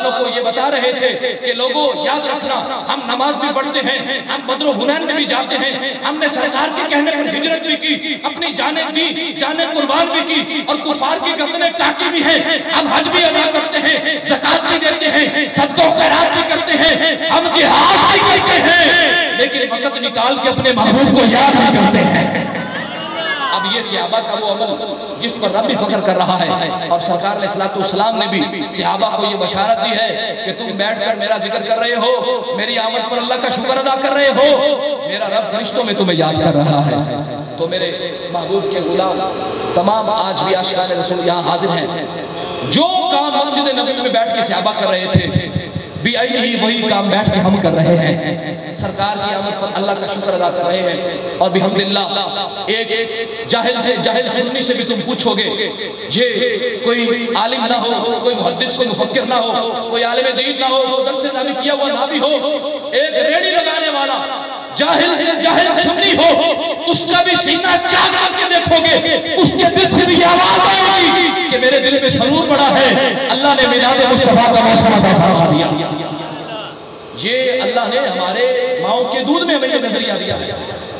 والوں کو یہ بتا رہے تھے کہ لوگوں یاد رکھنا، ہم نماز بھی پڑھتے ہیں، ہم بدر و حنین میں بھی جاتے ہیں، ہم نے سرکار کے کہنے پر ہجرت بھی کی، اپنی جانیں دی، جانیں قربان بھی کی، اور کفار کی گردنیں کاٹی بھی ہیں، ہم حج بھی ادا کرتے ہیں، زکات بھی دیتے ہیں، صدقہ و خیرات بھی کرتے ہیں، ہم جہاد بھی کرتے ہیں، لیکن وقت نکال کے اپنے محبوب کو یاد بھی کرتے ہیں۔ اب یہ صحابہ کا وہ عمل جس پر رب بھی فخر کر رہا ہے، اور سرکار علیہ السلام نے بھی صحابہ کو یہ بشارت دی ہے کہ تم بیٹھ کر میرا ذکر کر رہے ہو، میری آمد پر اللہ کا شکر ادا کر رہے ہو، میرا رب فرشتوں میں تمہیں یاد کر رہا ہے۔ تو میرے محبوب کے غلام تمام آج بھی عاشقان رسول یہاں حاضر ہیں، جو کام مسجد نبوی میں بیٹھ کے صحابہ کر رہے تھے بھی آئی وہی کام بیٹھ کے ہم کر رہے ہیں، سرکار کی آمد پر اللہ کا شکر ادا کر رہے ہیں، اور بحمداللہ ایک جاہل سنی سے بھی تم پوچھو گے، یہ کوئی عالم نہ ہو، کوئی محدث، کوئی مفکر نہ ہو، کوئی عالم دین نہ ہو، کوئی درس نبی کیا ہوا نہ بھی ہو، ایک ریڑھی لگانے والا جاہل سے جاہل سنی ہو، اس کا بھی سینہ چاک کر کے دیکھو گے، اس کے دل سے بھی آواز آئے گی کہ میرے دل میں سرور بڑا ہے، اللہ نے میلاد مصطفیٰ کا موسم عطا فرما دیا۔ یہ اللہ نے ہمارے ماؤں کے دودھ میں ہمیں یہ نظریہ دیا،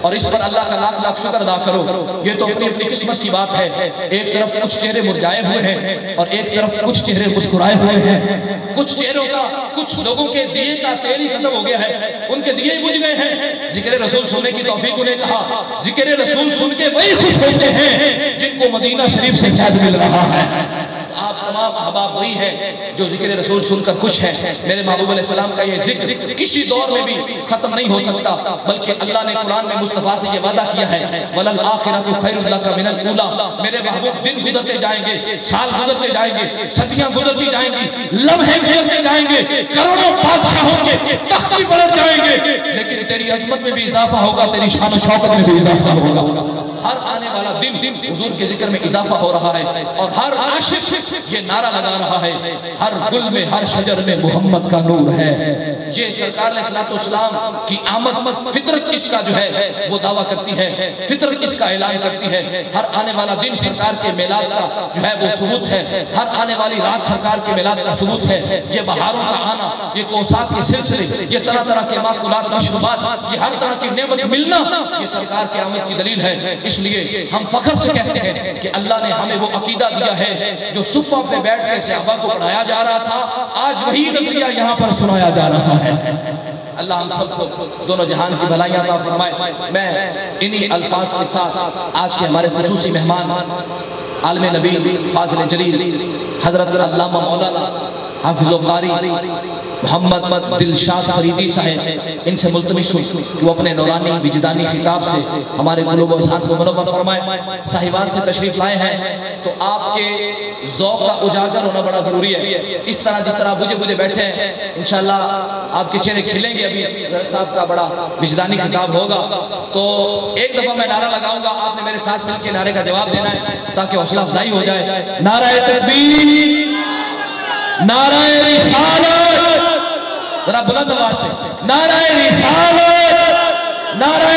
اور اس پر اللہ کا لاکھ لاکھ شکر ادا کرو۔ یہ تو اپنی اپنی قسمت کی بات ہے، ایک طرف کچھ چہرے مرجائے ہوئے ہیں اور ایک طرف کچھ چہرے مسکرائے ہوئے ہیں، کچھ چہروں کا، کچھ لوگوں کے دیے کا تیل ہی ختم ہو گیا ہے، ان کے دیے بجھ گئے ہیں۔ ذکر رسول سننے کی توفیق انہیں کہا، ذکر رسول سن کے وہی خوش ہوتے ہیں جن کو مدینہ شریف سے قید مل رہا ہے۔ آپ تمام احباب وہی ہیں جو ذکر رسول سن کر خوش ہیں۔ میرے محبوب علیہ السلام کا یہ ذکر کسی دور میں بھی ختم نہیں ہو سکتا، بلکہ اللہ نے قرآن میں مصطفیٰ سے یہ وعدہ کیا ہے وَلَلْآخِرَةُ خَيْرٌ لَكَ مِنَ الْأُولَىٰ۔ میرے محبوب دن گزرتے جائیں گے، سال گزرتے جائیں گے، صدیاں گزرتی جائیں گی، لمحے گزرتے جائیں گے، کروڑوں بادشاہ ہوں گے، تخت بھی بلند جائیں گے، لیکن تیری عظمت میں بھی اضافہ ہوگا، تیری شان و شوکت میں بھی اضافہ ہوگا۔ ہر آنے والا دن حضور کے ذکر میں اضافہ ہو رہا ہے، اور ہر عاشق یہ نعرہ لگا رہا ہے، ہر گل میں، ہر شجر میں محمد کا نور ہے۔ یہ سرکار علیہ السلام کی آمد فطرت اس کا جو ہے وہ دعویٰ کرتی ہے، فطرت اس کا اعلان کرتی ہے۔ ہر آنے والا دن سرکار کے میلاد کا جو ہے وہ ثبوت ہے، ہر آنے والی رات سرکار کے میلاد کا ثبوت ہے۔ یہ بہاروں کا آنا، یہ کوسات کے سلسلے، یہ طرح طرح کے ماکولات، مشروبات، یہ ہر طرح کی نعمت ملنا، یہ سرکار کی آمد کی دلیل ہے۔ اس لیے ہم فخر سے کہتے ہیں کہ اللہ نے ہمیں وہ عقیدہ دیا ہے جو صفہ پہ بیٹھ کے صحابہ کو پڑھایا جا رہا تھا، آج وہی نظریہ یہاں پر سنایا جا رہا ہے۔ اللہ ہم سب کو دونوں جہان کی بھلائیاں عطا فرمائے۔ میں انہی الفاظ کے ساتھ آج کے ہمارے خصوصی مہمان عالم نبی فاضل جلیل حضرت علامہ مولانا حافظ و قاری محمد دلشاد فریدی صاحب، ان سے ملتمس ہوں کہ وہ اپنے نورانی وجدانی خطاب سے ہمارے قلوب و اذہان کو منور فرمائے۔ صاحبان سے تشریف لائے ہیں تو آپ کے ذوق کا اجاگر ہونا بڑا ضروری ہے۔ اس طرح جس طرح بجھے بیٹھے ہیں، انشاءاللہ آپ کے چہرے کھلیں گے۔ ابھی صاحب کا بڑا وجدانی خطاب ہوگا، تو ایک دفعہ میں نعرہ لگاؤں گا، آپ نے میرے ساتھ مل کے نعرے کا جواب دینا ہے تاکہ حوصلہ افزائی ہو جائے۔ نعرہ تکبیر، نعرہ رسالت، ذرا بلند آواز سے، نعرہ رسالت، نعرہ